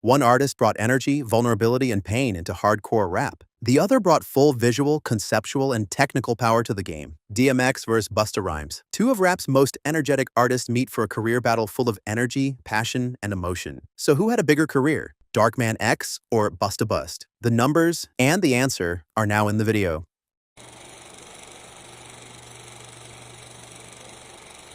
One artist brought energy, vulnerability, and pain into hardcore rap. The other brought full visual, conceptual, and technical power to the game. DMX vs Busta Rhymes. Two of rap's most energetic artists meet for a career battle full of energy, passion, and emotion. So who had a bigger career? Darkman X or Busta Bust? The numbers and the answer are now in the video.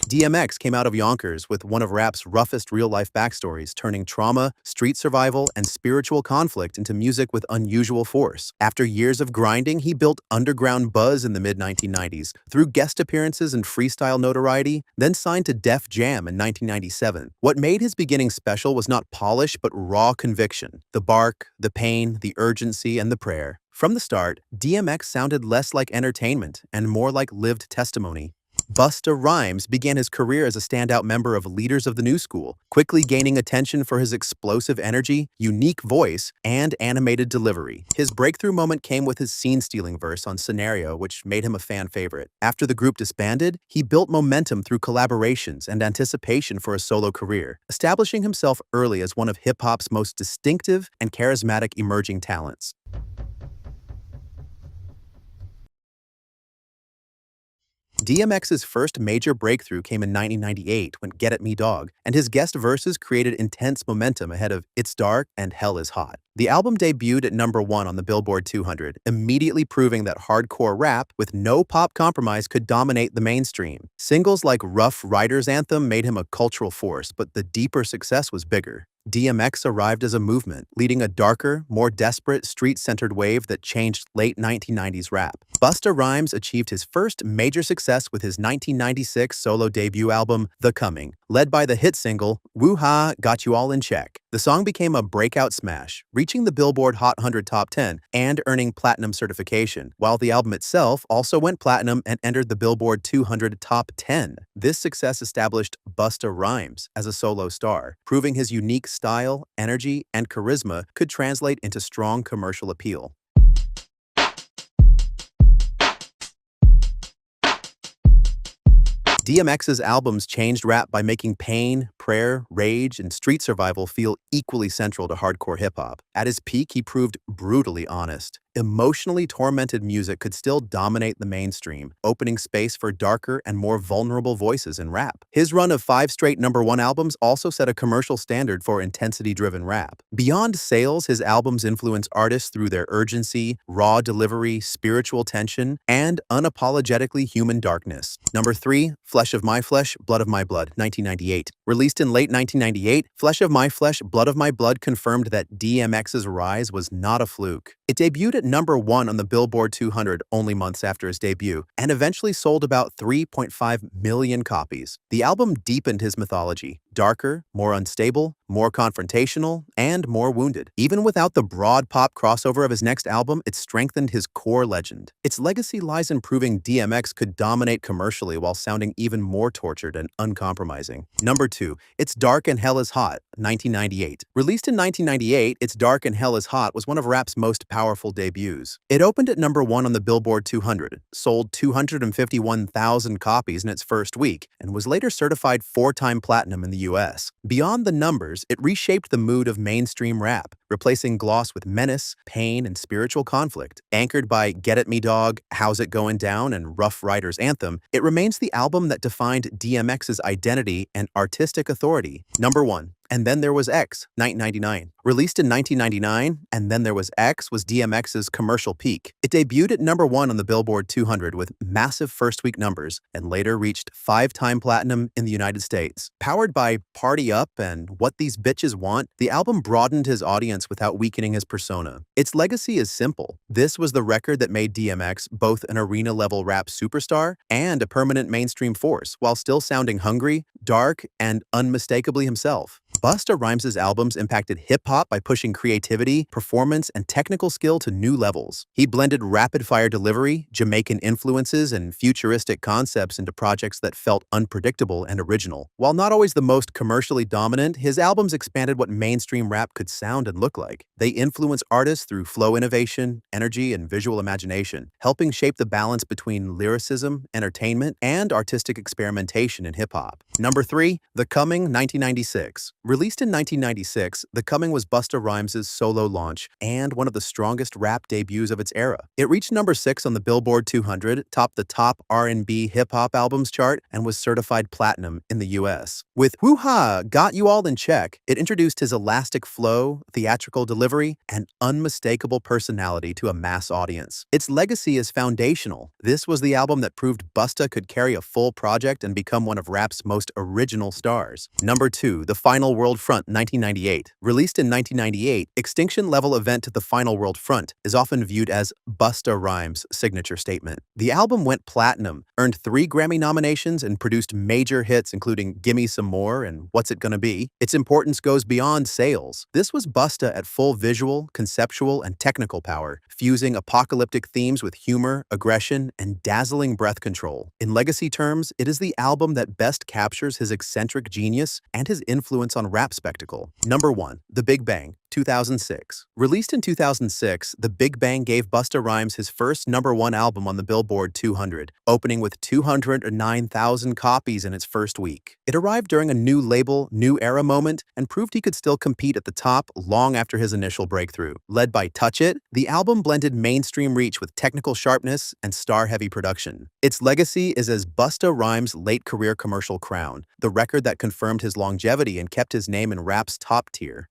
DMX came out of Yonkers with one of rap's roughest real-life backstories, turning trauma, street survival, and spiritual conflict into music with unusual force. After years of grinding, he built underground buzz in the mid-1990s through guest appearances and freestyle notoriety, then signed to Def Jam in 1997. What made his beginning special was not polish but raw conviction. The bark, the pain, the urgency, and the prayer. From the start, DMX sounded less like entertainment and more like lived testimony. Busta Rhymes began his career as a standout member of Leaders of the New School, quickly gaining attention for his explosive energy, unique voice, and animated delivery. His breakthrough moment came with his scene-stealing verse on Scenario, which made him a fan favorite. After the group disbanded, he built momentum through collaborations and anticipation for a solo career, establishing himself early as one of hip-hop's most distinctive and charismatic emerging talents. DMX's first major breakthrough came in 1998 when Get At Me Dog, and his guest verses created intense momentum ahead of It's Dark and Hell Is Hot. The album debuted at #1 on the Billboard 200, immediately proving that hardcore rap with no pop compromise could dominate the mainstream. Singles like Rough Riders Anthem made him a cultural force, but the deeper success was bigger. DMX arrived as a movement, leading a darker, more desperate, street-centered wave that changed late 1990s rap. Busta Rhymes achieved his first major success with his 1996 solo debut album, The Coming, led by the hit single, Woo-Ha, Got You All in Check. The song became a breakout smash, reaching the Billboard Hot 100 Top 10 and earning platinum certification, while the album itself also went platinum and entered the Billboard 200 Top 10. This success established Busta Rhymes as a solo star, proving his unique style, energy, and charisma could translate into strong commercial appeal. DMX's albums changed rap by making pain, prayer, rage, and street survival feel equally central to hardcore hip-hop. At his peak, he proved brutally honest. Emotionally tormented music could still dominate the mainstream, opening space for darker and more vulnerable voices in rap. His run of 5 straight #1 albums also set a commercial standard for intensity-driven rap. Beyond sales, his albums influence artists through their urgency, raw delivery, spiritual tension, and unapologetically human darkness. #3, Flesh of My Flesh, Blood of My Blood, 1998. Released in late 1998, Flesh of My Flesh, Blood of My Blood confirmed that DMX's rise was not a fluke. It debuted at #1 on the Billboard 200 only months after his debut, and eventually sold about 3.5 million copies. The album deepened his mythology, darker, more unstable, more confrontational, and more wounded. Even without the broad pop crossover of his next album, it strengthened his core legend. Its legacy lies in proving DMX could dominate commercially while sounding even more tortured and uncompromising. #2, It's Dark and Hell Is Hot, 1998. Released in 1998, It's Dark and Hell Is Hot was one of rap's most powerful debuts. It opened at #1 on the Billboard 200, sold 251,000 copies in its first week, and was later certified 4-time platinum in the US. Beyond the numbers, it reshaped the mood of mainstream rap, replacing gloss with menace, pain, and spiritual conflict. Anchored by Get At Me Dog, How's It Going Down, and Rough Riders Anthem, it remains the album that defined DMX's identity and artistic authority. #1. And Then There Was X, 1999. Released in 1999, And Then There Was X was DMX's commercial peak. It debuted at #1 on the Billboard 200 with massive first-week numbers and later reached 5-time platinum in the United States. Powered by Party Up and What These Bitches Want, the album broadened his audience without weakening his persona. Its legacy is simple. This was the record that made DMX both an arena-level rap superstar and a permanent mainstream force, while still sounding hungry, dark, and unmistakably himself. Busta Rhymes' albums impacted hip-hop by pushing creativity, performance, and technical skill to new levels. He blended rapid-fire delivery, Jamaican influences, and futuristic concepts into projects that felt unpredictable and original. While not always the most commercially dominant, his albums expanded what mainstream rap could sound and look like. They influenced artists through flow innovation, energy, and visual imagination, helping shape the balance between lyricism, entertainment, and artistic experimentation in hip-hop. #3, The Coming, 1996. Released in 1996, The Coming was Busta Rhymes' solo launch and one of the strongest rap debuts of its era. It reached number 6 on the Billboard 200, topped the top R&B hip-hop albums chart, and was certified platinum in the US. With Woo-Ha, Got You All in Check, it introduced his elastic flow, theatrical delivery, and unmistakable personality to a mass audience. Its legacy is foundational. This was the album that proved Busta could carry a full project and become one of rap's most original stars. Number 2, The Final World Front, 1998. Released in 1998, extinction-level event The Final World Front is often viewed as Busta Rhymes' signature statement. The album went platinum, earned 3 Grammy nominations, and produced major hits including Gimme Some More and What's It Gonna Be. Its importance goes beyond sales. This was Busta at full visual, conceptual, and technical power, fusing apocalyptic themes with humor, aggression, and dazzling breath control. In legacy terms, it is the album that best captures his eccentric genius and his influence on rap spectacle. Number 1, The Big Bang, 2006. Released in 2006, The Big Bang gave Busta Rhymes his first #1 album on the Billboard 200, opening with 209,000 copies in its first week. It arrived during a new label, new era moment, and proved he could still compete at the top long after his initial breakthrough. Led by Touch It, the album blended mainstream reach with technical sharpness and star-heavy production. Its legacy is as Busta Rhymes' late career commercial crown, the record that confirmed his longevity and kept his name in rap's top tier.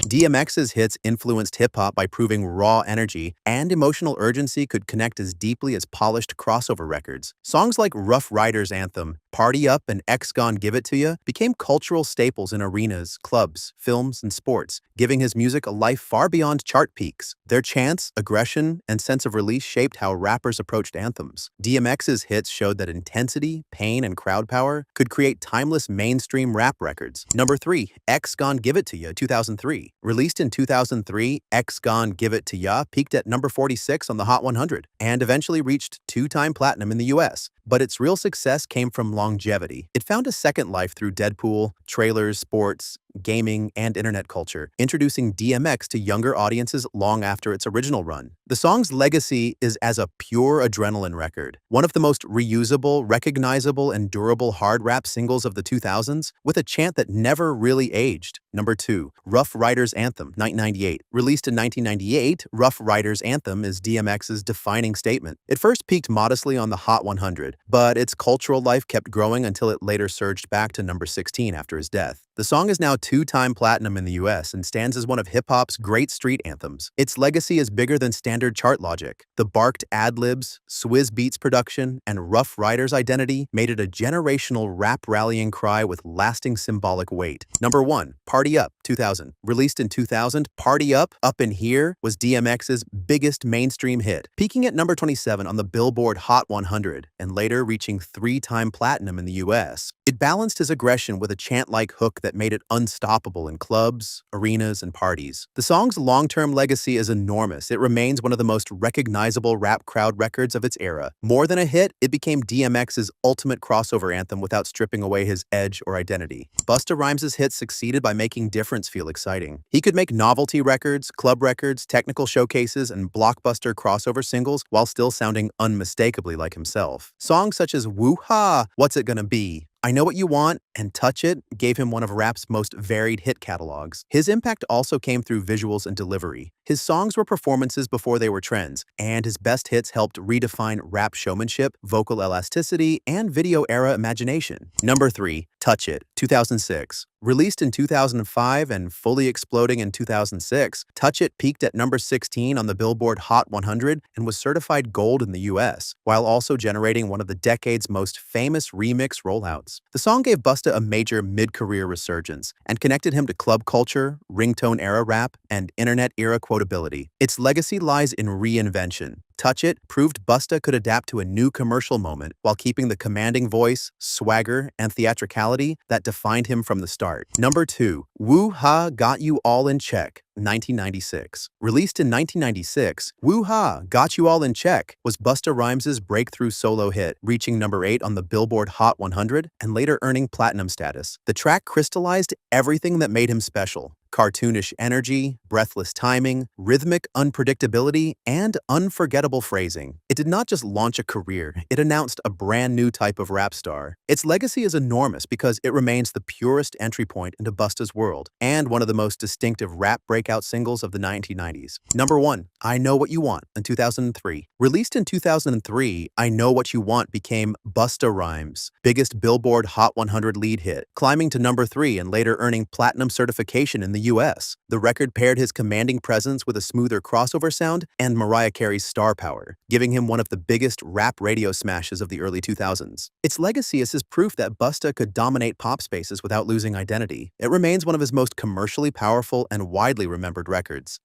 DMX's hits influenced hip-hop by proving raw energy and emotional urgency could connect as deeply as polished crossover records. Songs like Rough Riders Anthem, Party Up, and X Gon Give It To Ya became cultural staples in arenas, clubs, films, and sports, giving his music a life far beyond chart peaks. Their chants, aggression, and sense of release shaped how rappers approached anthems. DMX's hits showed that intensity, pain, and crowd power could create timeless mainstream rap records. Number 3, X Gon Give It To Ya, 2003. Released in 2003, X Gon Give It To Ya peaked at number 46 on the Hot 100 and eventually reached 2-time platinum in the US. But its real success came from longevity. It found a second life through Deadpool, trailers, sports, gaming, and internet culture, introducing DMX to younger audiences long after its original run. The song's legacy is as a pure adrenaline record, one of the most reusable, recognizable, and durable hard rap singles of the 2000s, with a chant that never really aged. Number 2, Rough Riders Anthem, 1998. Released in 1998, Rough Riders Anthem is DMX's defining statement. It first peaked modestly on the Hot 100, but its cultural life kept growing until it later surged back to number 16 after his death. The song is now 2-time platinum in the US and stands as one of hip-hop's great street anthems. Its legacy is bigger than standard chart logic. The barked ad-libs, Swizz Beatz production, and Rough Riders' identity made it a generational rap rallying cry with lasting symbolic weight. Number 1, Party Up, 2000. Released in 2000, Party Up, Up in Here was DMX's biggest mainstream hit, peaking at number 27 on the Billboard Hot 100 and later reaching 3-time platinum in the US. It balanced his aggression with a chant-like hook that made it unstoppable in clubs, arenas, and parties. The song's long-term legacy is enormous. It remains one of the most recognizable rap crowd records of its era. More than a hit, it became DMX's ultimate crossover anthem without stripping away his edge or identity. Busta Rhymes' hits succeeded by making difference feel exciting. He could make novelty records, club records, technical showcases, and blockbuster crossover singles while still sounding unmistakably like himself. Songs such as Woo-Ha, What's It Gonna Be, I Know What You Want, and Touch It gave him one of rap's most varied hit catalogs. His impact also came through visuals and delivery. His songs were performances before they were trends, and his best hits helped redefine rap showmanship, vocal elasticity, and video-era imagination. Number 3, Touch It, 2006. Released in 2005 and fully exploding in 2006, Touch It peaked at number 16 on the Billboard Hot 100 and was certified gold in the US, while also generating one of the decade's most famous remix rollouts. The song gave Busta a major mid-career resurgence and connected him to club culture, ringtone-era rap, and internet-era quotability. Its legacy lies in reinvention. Touch It proved Busta could adapt to a new commercial moment while keeping the commanding voice, swagger, and theatricality that defined him from the start. Number 2, Woo-Ha, Got You All in Check 1996. Released in 1996, Woo-Ha, Got You All in Check was Busta Rhymes' breakthrough solo hit, reaching number 8 on the Billboard Hot 100 and later earning platinum status. The track crystallized everything that made him special: cartoonish energy, breathless timing, rhythmic unpredictability, and unforgettable phrasing. It did not just launch a career, it announced a brand new type of rap star. Its legacy is enormous because it remains the purest entry point into Busta's world and one of the most distinctive rap breakout singles of the 1990s. Number 1, I Know What You Want in 2003. Released in 2003, I Know What You Want became Busta Rhymes' biggest Billboard Hot 100 lead hit, climbing to number 3 and later earning platinum certification in the US. The record paired his commanding presence with a smoother crossover sound and Mariah Carey's star power, giving him one of the biggest rap radio smashes of the early 2000s. Its legacy is his proof that Busta could dominate pop spaces without losing identity. It remains one of his most commercially powerful and widely remembered records.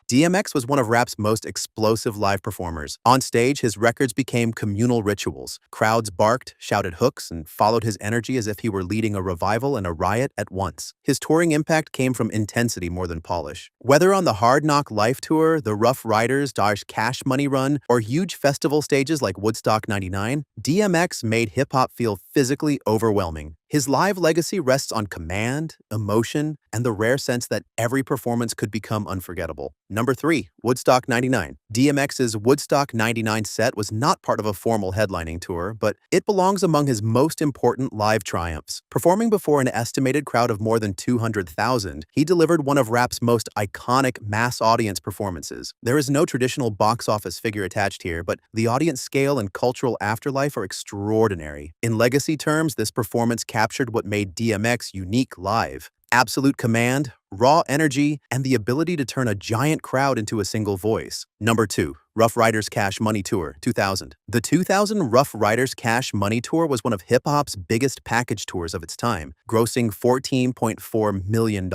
DMX was one of rap's most explosive live performers. On stage, his records became communal rituals. Crowds barked, shouted hooks, and followed his energy as if he were leading a revival and a riot at once. His touring impact came from intensity more than polish. Whether on the Hard Knock Life Tour, the Rough Riders Cash Money Run, or huge festival stages like Woodstock '99, DMX made hip-hop feel physically overwhelming. His live legacy rests on command, emotion, and the rare sense that every performance could become unforgettable. Number 3, Woodstock '99. DMX's Woodstock '99 set was not part of a formal headlining tour, but it belongs among his most important live triumphs. Performing before an estimated crowd of more than 200,000, he delivered one of rap's most iconic mass audience performances. There is no traditional box office figure attached here, but the audience scale and cultural afterlife are extraordinary. In legacy terms, this performance captured what made DMX unique live: absolute command, raw energy, and the ability to turn a giant crowd into a single voice. Number 2, Rough Riders Cash Money Tour 2000. The 2000 Rough Riders Cash Money Tour was one of hip-hop's biggest package tours of its time, grossing $14.4 million.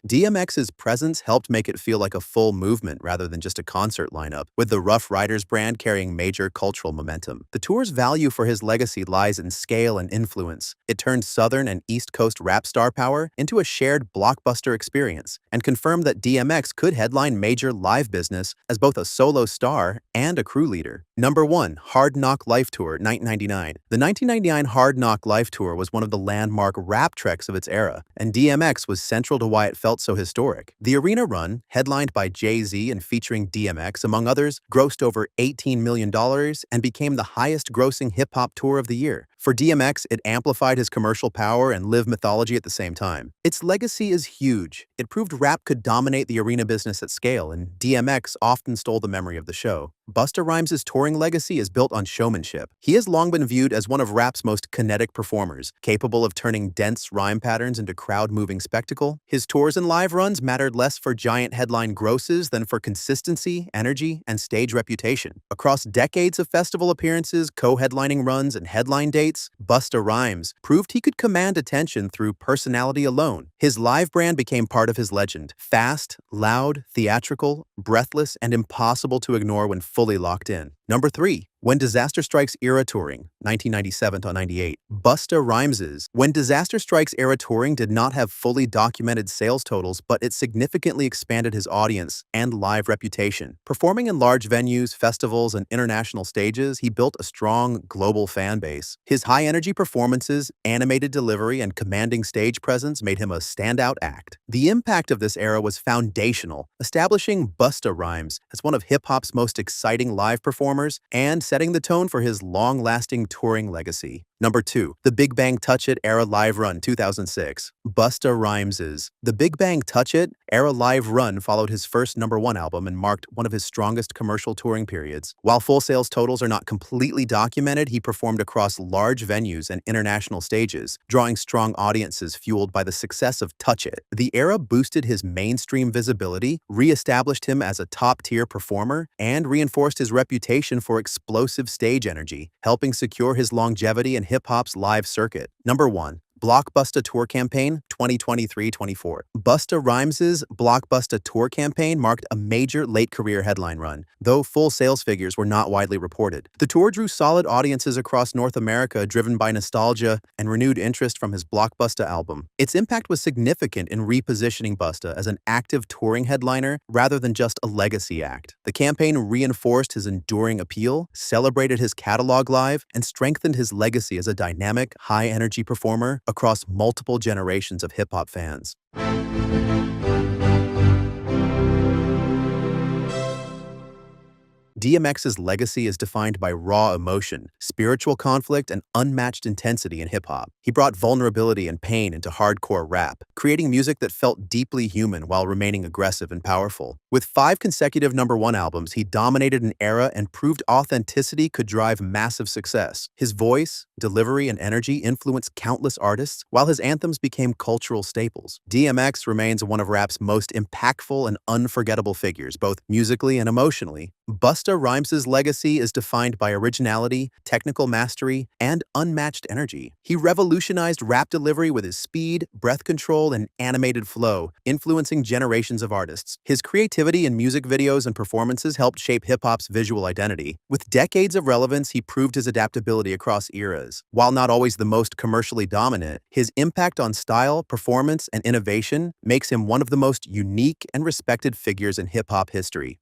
DMX's presence helped make it feel like a full movement rather than just a concert lineup, with the Rough Riders brand carrying major cultural momentum. The tour's value for his legacy lies in scale and influence. It turned Southern and East Coast rap star power into a shared blockbuster experience and confirmed that DMX could headline major live business as both a solo star and a crew leader. Number 1, Hard Knock Life Tour 1999. The 1999 Hard Knock Life Tour was one of the landmark rap treks of its era, and DMX was central to why it felt so historic. The arena run, headlined by Jay-Z and featuring DMX among others, grossed over $18 million and became the highest-grossing hip-hop tour of the year. For DMX, it amplified his commercial power and live mythology at the same time. Its legacy is huge. It proved rap could dominate the arena business at scale, and DMX often stole the memory of the show. Busta Rhymes' touring legacy is built on showmanship. He has long been viewed as one of rap's most kinetic performers, capable of turning dense rhyme patterns into crowd-moving spectacle. His tours and live runs mattered less for giant headline grosses than for consistency, energy, and stage reputation. Across decades of festival appearances, co-headlining runs, and headline dates, Busta Rhymes proved he could command attention through personality alone. His live brand became part of his legend: fast, loud, theatrical, breathless, and impossible to ignore when fully locked in. Number 3, When Disaster Strikes Era Touring, 1997-98. Busta Rhymes's When Disaster Strikes Era Touring did not have fully documented sales totals, but it significantly expanded his audience and live reputation. Performing in large venues, festivals, and international stages, he built a strong global fan base. His high-energy performances, animated delivery, and commanding stage presence made him a standout act. The impact of this era was foundational, establishing Busta Rhymes as one of hip-hop's most exciting live performers and setting the tone for his long-lasting touring legacy. Number 2, The Big Bang Touch It Era Live Run 2006. Busta Rhymes's The Big Bang Touch It Era Live Run followed his first #1 album and marked one of his strongest commercial touring periods. While full sales totals are not completely documented, he performed across large venues and international stages, drawing strong audiences fueled by the success of Touch It. The era boosted his mainstream visibility, re-established him as a top-tier performer, and reinforced his reputation for explosive stage energy, helping secure his longevity in hip-hop's live circuit. Number 1, Blockbuster Tour Campaign 2023-24. Busta Rhymes' Blockbusta Tour campaign marked a major late-career headline run, though full sales figures were not widely reported. The tour drew solid audiences across North America driven by nostalgia and renewed interest from his Blockbusta album. Its impact was significant in repositioning Busta as an active touring headliner rather than just a legacy act. The campaign reinforced his enduring appeal, celebrated his catalog live, and strengthened his legacy as a dynamic, high-energy performer across multiple generations of hip-hop fans. DMX's legacy is defined by raw emotion, spiritual conflict, and unmatched intensity in hip-hop. He brought vulnerability and pain into hardcore rap, creating music that felt deeply human while remaining aggressive and powerful. With 5 consecutive #1 albums, he dominated an era and proved authenticity could drive massive success. His voice, delivery, and energy influenced countless artists, while his anthems became cultural staples. DMX remains one of rap's most impactful and unforgettable figures, both musically and emotionally. Busta Rhymes' legacy is defined by originality, technical mastery, and unmatched energy. He revolutionized rap delivery with his speed, breath control, and animated flow, influencing generations of artists. His creativity in music videos and performances helped shape hip-hop's visual identity. With decades of relevance, he proved his adaptability across eras. While not always the most commercially dominant, his impact on style, performance, and innovation makes him one of the most unique and respected figures in hip-hop history.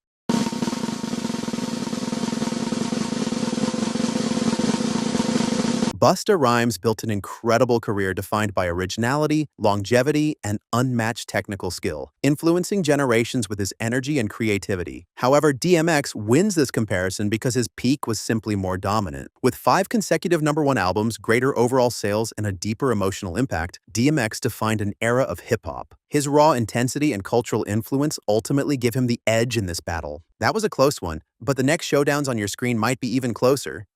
Busta Rhymes built an incredible career defined by originality, longevity, and unmatched technical skill, influencing generations with his energy and creativity. However, DMX wins this comparison because his peak was simply more dominant. With 5 consecutive #1 albums, greater overall sales, and a deeper emotional impact, DMX defined an era of hip-hop. His raw intensity and cultural influence ultimately give him the edge in this battle. That was a close one, but the next showdowns on your screen might be even closer.